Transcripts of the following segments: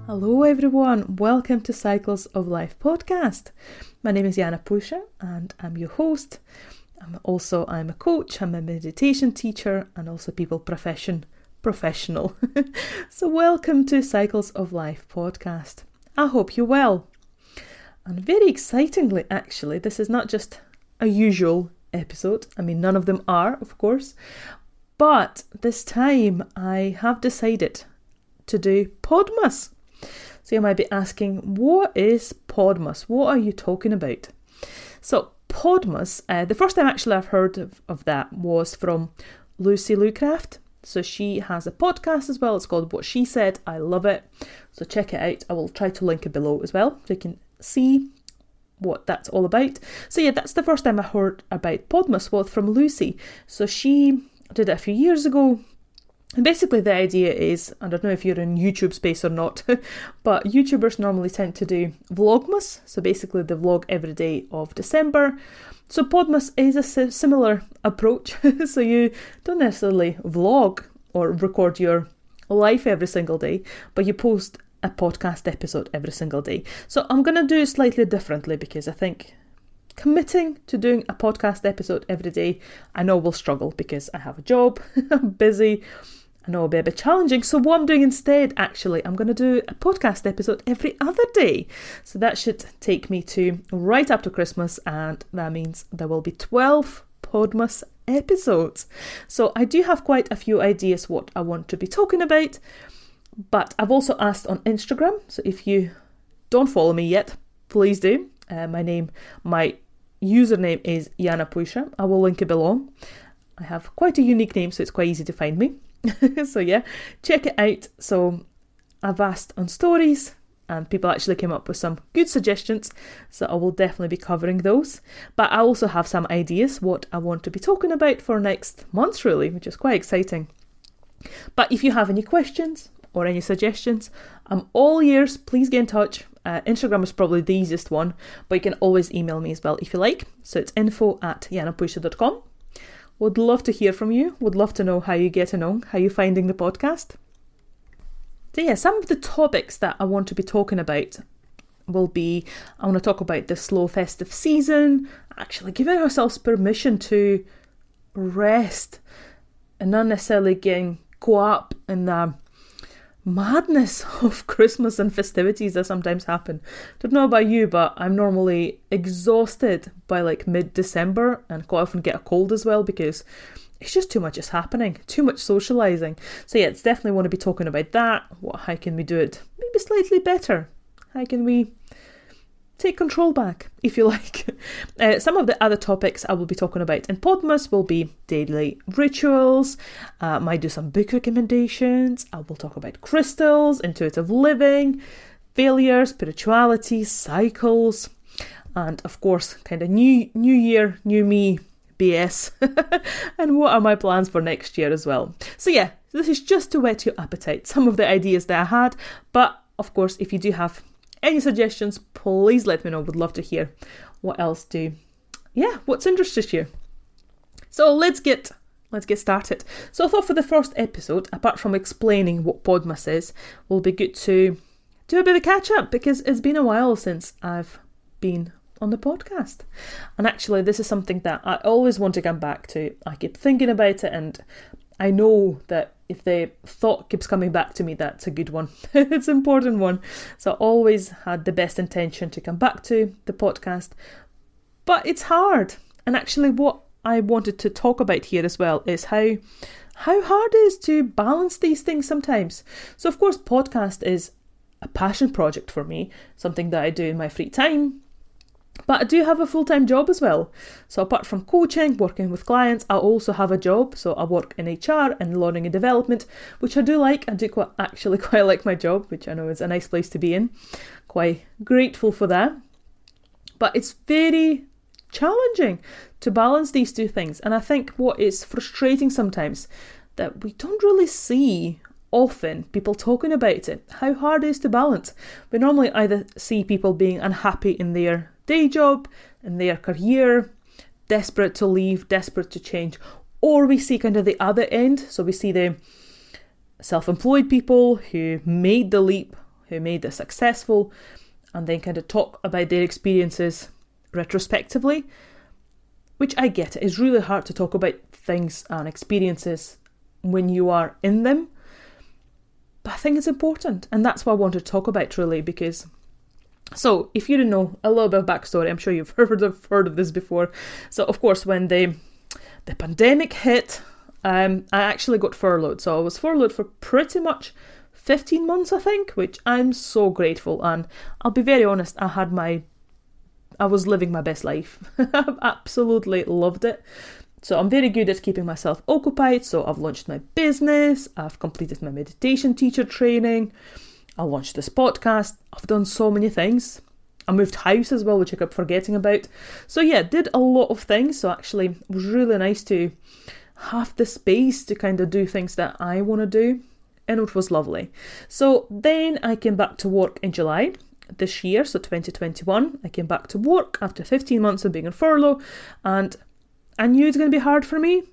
Hello everyone, welcome to Cycles of Life podcast. My name is Jana and I'm your host. I'm a coach, I'm a meditation teacher and also people professional. So welcome to Cycles of Life podcast. I hope you're well. And very excitingly actually, this is not just a usual episode. I mean, none of them are, of course. But this time I have decided to do Podmas. So you might be asking, what is Podmas? What are you talking about? So Podmas, the first time actually I've heard of that was from Lucy Lucraft. So she has a podcast as well. It's called What She Said. I love it. So check it out. I will try to link it below as well so you can see what that's all about. So yeah, that's the first time I heard about Podmas was from Lucy. So she did it a few years ago. And basically the idea is, I don't know if you're in YouTube space or not, but YouTubers normally tend to do Vlogmas. So basically they vlog every day of December. So Podmas is a similar approach. So you don't necessarily vlog or record your life every single day, but you post a podcast episode every single day. So I'm going to do it slightly differently because I think committing to doing a podcast episode every day, I know will struggle because I have a job, I'm busy, I know it'll be a bit challenging. So what I'm doing instead, actually, I'm going to do a podcast episode every other day. So that should take me to right up to Christmas, and that means there will be 12 Podmas episodes. So I do have quite a few ideas what I want to be talking about, but I've also asked on Instagram. So if you don't follow me yet, please do. My username is Jana. I will link it below. I have quite a unique name, so it's quite easy to find me. So yeah, check it out. So I've asked on stories and people actually came up with some good suggestions. So I will definitely be covering those. But I also have some ideas what I want to be talking about for next month really, which is quite exciting. But if you have any questions or any suggestions, I'm all ears. Please get in touch. Instagram is probably the easiest one, but you can always email me as well if you like. So it's info@janapuisha.com. Would love to hear from you. Would love to know how you get along, how you're finding the podcast. So yeah, some of the topics that I want to be talking about will be, I want to talk about the slow festive season, actually giving ourselves permission to rest and not necessarily getting caught up in the madness of Christmas and festivities that sometimes happen. Don't know about you, but I'm normally exhausted by like mid-December and quite often get a cold as well because it's just too much is happening, too much socialising. So yeah, it's definitely want to be talking about that. How can we do it maybe slightly better? How can we take control back, if you like? Some of the other topics I will be talking about in Podmas will be daily rituals, might do some book recommendations, I will talk about crystals, intuitive living, failure, spirituality, cycles, and of course, kind of new year, new me BS, and what are my plans for next year as well. So yeah, this is just to whet your appetite, some of the ideas that I had, but of course, if you do have any suggestions, please let me know. Would love to hear what else what's interested you. So let's get started. So I thought for the first episode, apart from explaining what Podmas is, will be good to do a bit of a catch up because it's been a while since I've been on the podcast. And actually this is something that I always want to come back to. I keep thinking about it and I know that if the thought keeps coming back to me, that's a good one. It's an important one. So I always had the best intention to come back to the podcast. But it's hard. And actually what I wanted to talk about here as well is how hard it is to balance these things sometimes. So of course, podcast is a passion project for me, something that I do in my free time. But I do have a full-time job as well. So apart from coaching, working with clients, I also have a job. So I work in HR and learning and development, which I do like. I do quite like my job, which I know is a nice place to be in. Quite grateful for that. But it's very challenging to balance these two things. And I think what is frustrating sometimes that we don't really see often people talking about it, how hard it is to balance. We normally either see people being unhappy in their day job, in their career, desperate to leave, desperate to change, or we see kind of the other end. So we see the self-employed people who made the leap, who made this successful and then kind of talk about their experiences retrospectively, which I get. It is really hard to talk about things and experiences when you are in them. But I think it's important, and that's what I want to talk about really, because so if you don't know a little bit of backstory, I'm sure you've heard of this before. So of course, when the pandemic hit, I actually got furloughed. So I was furloughed for pretty much 15 months, I think, which I'm so grateful. And I'll be very honest, I was living my best life. I've absolutely loved it. So I'm very good at keeping myself occupied. So I've launched my business, I've completed my meditation teacher training, I launched this podcast, I've done so many things. I moved house as well, which I kept forgetting about. So yeah, did a lot of things. So actually it was really nice to have the space to kind of do things that I want to do. And it was lovely. So then I came back to work in July this year, so 2021. I came back to work after 15 months of being on furlough, and I knew it was going to be hard for me.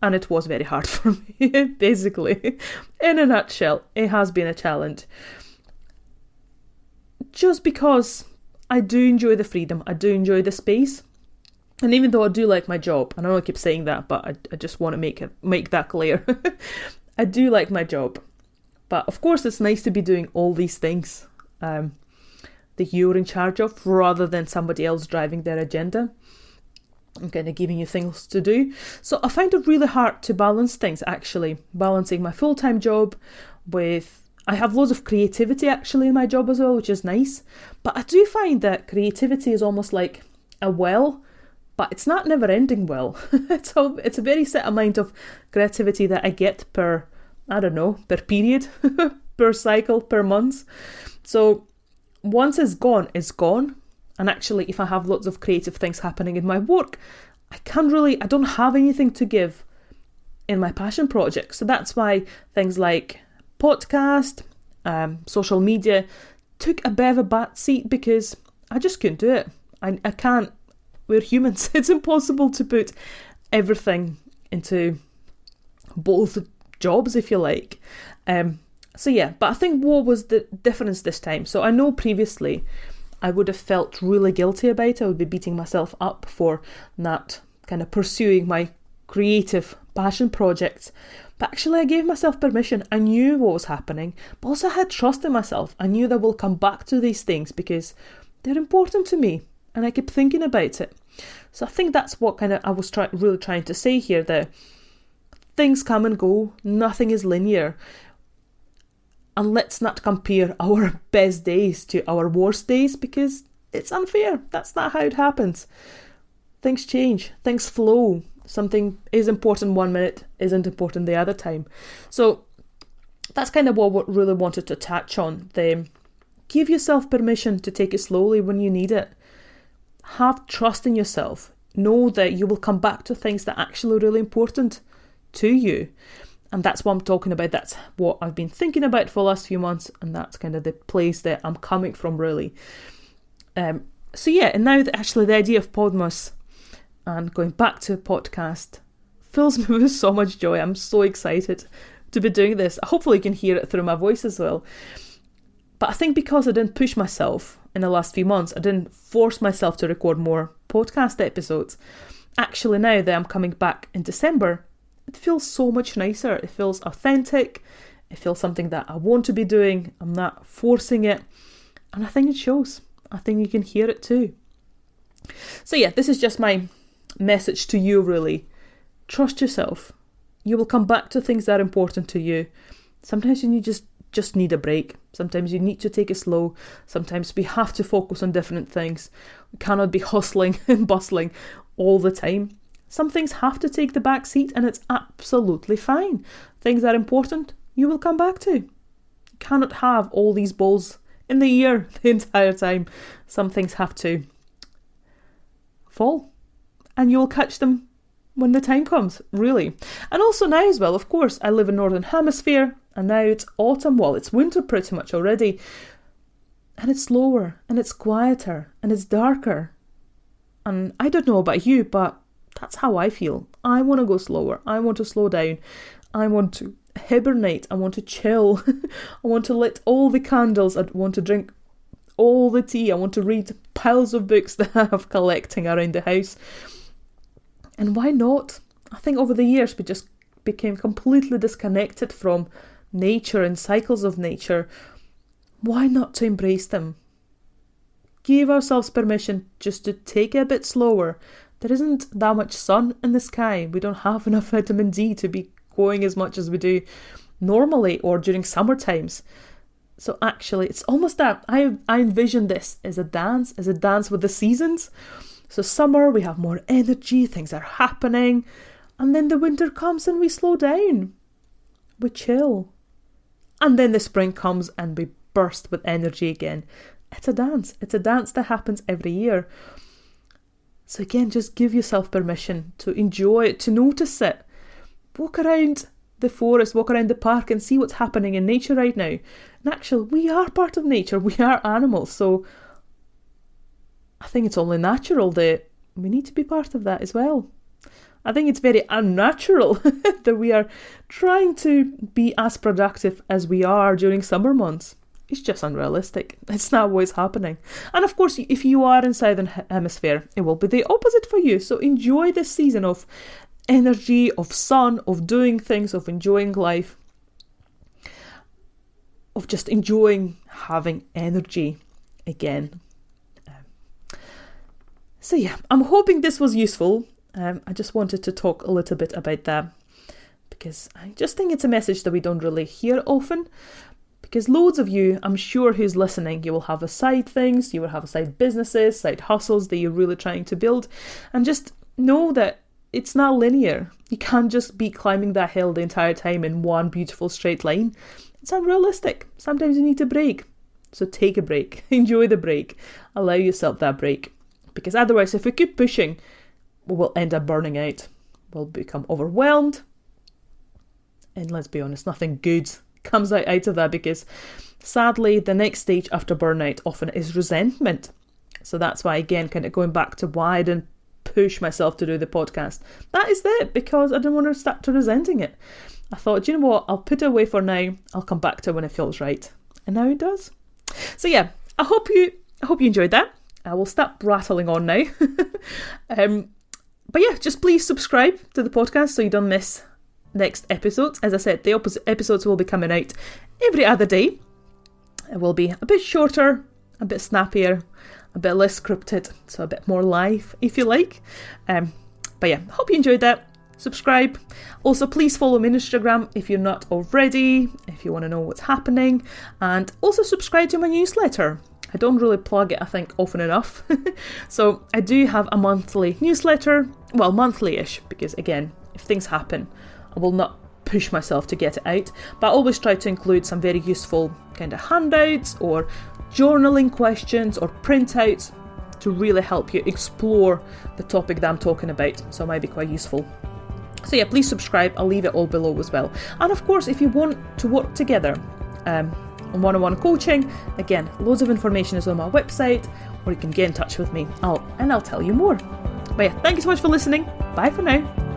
And it was very hard for me, basically. In a nutshell, it has been a challenge. Just because I do enjoy the freedom, I do enjoy the space. And even though I do like my job, and I know I keep saying that, but I just want to make that clear. I do like my job. But of course, it's nice to be doing all these things that you're in charge of, rather than somebody else driving their agenda and kind of giving you things to do. So I find it really hard to balance things, actually. Balancing my full-time job with... I have loads of creativity actually in my job as well, which is nice. But I do find that creativity is almost like a well, but it's not never-ending well. It's a very set amount of creativity that I get per period, per cycle, per month. So once it's gone, it's gone. And actually, if I have lots of creative things happening in my work, I don't have anything to give in my passion projects. So that's why things like podcast, social media took a bit of a back seat, because I just couldn't do it. I can't. We're humans. It's impossible to put everything into both jobs, if you like. So yeah, but I think what was the difference this time? So I know previously I would have felt really guilty about it. I would be beating myself up for not kind of pursuing my creative passion projects. But actually I gave myself permission. I knew what was happening, but also I had trust in myself. I knew that I will come back to these things because they're important to me, and I kept thinking about it. So I think that's what kind of I was really trying to say here, that things come and go, nothing is linear. And let's not compare our best days to our worst days, because it's unfair. That's not how it happens. Things change, things flow. Something is important one minute, isn't important the other time. So that's kind of what I really wanted to touch on. Give yourself permission to take it slowly when you need it. Have trust in yourself. Know that you will come back to things that are actually really important to you. And that's what I'm talking about. That's what I've been thinking about for the last few months. And that's kind of the place that I'm coming from, really. So yeah, and now actually the idea of Podmas and going back to a podcast fills me with so much joy. I'm so excited to be doing this. Hopefully you can hear it through my voice as well. But I think because I didn't push myself in the last few months, I didn't force myself to record more podcast episodes. Actually, now that I'm coming back in December, it feels so much nicer. It feels authentic. It feels something that I want to be doing. I'm not forcing it. And I think it shows. I think you can hear it too. So yeah, this is just my message to you, really. Trust yourself. You will come back to things that are important to you. Sometimes you just need a break. Sometimes you need to take it slow. Sometimes we have to focus on different things. We cannot be hustling and bustling all the time. Some things have to take the back seat, and it's absolutely fine. Things that are important, you will come back to. You cannot have all these balls in the air the entire time. Some things have to fall, and you'll catch them when the time comes, really. And also now as well, of course, I live in Northern Hemisphere, and now it's autumn. Well, it's winter pretty much already. And it's slower, and it's quieter, and it's darker. And I don't know about you, but that's how I feel. I want to go slower. I want to slow down. I want to hibernate. I want to chill. I want to lit all the candles. I want to drink all the tea. I want to read piles of books that I have collecting around the house. And why not? I think over the years we just became completely disconnected from nature and cycles of nature. Why not to embrace them? Give ourselves permission just to take it a bit slower. There isn't that much sun in the sky. We don't have enough vitamin D to be going as much as we do normally or during summer times. So actually, it's almost that I envision this as a dance with the seasons. So summer, we have more energy, things are happening. And then the winter comes and we slow down. We chill. And then the spring comes and we burst with energy again. It's a dance. It's a dance that happens every year. So again, just give yourself permission to enjoy it, to notice it. Walk around the forest, walk around the park and see what's happening in nature right now. And actually, we are part of nature. We are animals. So I think it's only natural that we need to be part of that as well. I think it's very unnatural that we are trying to be as productive as we are during summer months. It's just unrealistic. It's not what's happening. And of course, if you are in Southern Hemisphere, it will be the opposite for you. So enjoy this season of energy, of sun, of doing things, of enjoying life, of just enjoying having energy again. So yeah, I'm hoping this was useful. I just wanted to talk a little bit about that because I just think it's a message that we don't really hear often. Because loads of you, I'm sure who's listening, you will have a side things, you will have side businesses, side hustles that you're really trying to build. And just know that it's not linear. You can't just be climbing that hill the entire time in one beautiful straight line. It's unrealistic. Sometimes you need to break. So take a break. Enjoy the break. Allow yourself that break. Because otherwise, if we keep pushing, we will end up burning out. We'll become overwhelmed. And let's be honest, nothing good comes out of that, because sadly the next stage after burnout often is resentment. So that's why, again, kind of going back to why I didn't push myself to do the podcast. That is it, because I didn't want to start to resenting it. I thought, you know what, I'll put it away for now. I'll come back to it when it feels right. And now it does. So yeah, I hope you enjoyed that. I will stop rattling on now. But yeah, just please subscribe to the podcast so you don't miss next episodes. As I said, the episodes will be coming out every other day. It will be a bit shorter, a bit snappier, a bit less scripted, so a bit more live, if you like. But yeah, hope you enjoyed that. Subscribe. Also, please follow me on Instagram if you're not already, if you want to know what's happening. And also subscribe to my newsletter. I don't really plug it, I think, often enough. So I do have a monthly newsletter. Well, monthly-ish, because again, if things happen, I will not push myself to get it out, but I always try to include some very useful kind of handouts or journaling questions or printouts to really help you explore the topic that I'm talking about. So it might be quite useful. So yeah, please subscribe. I'll leave it all below as well. And of course, if you want to work together on one-on-one coaching, again, loads of information is on my website, or you can get in touch with me. I'll tell you more. But yeah, thank you so much for listening. Bye for now.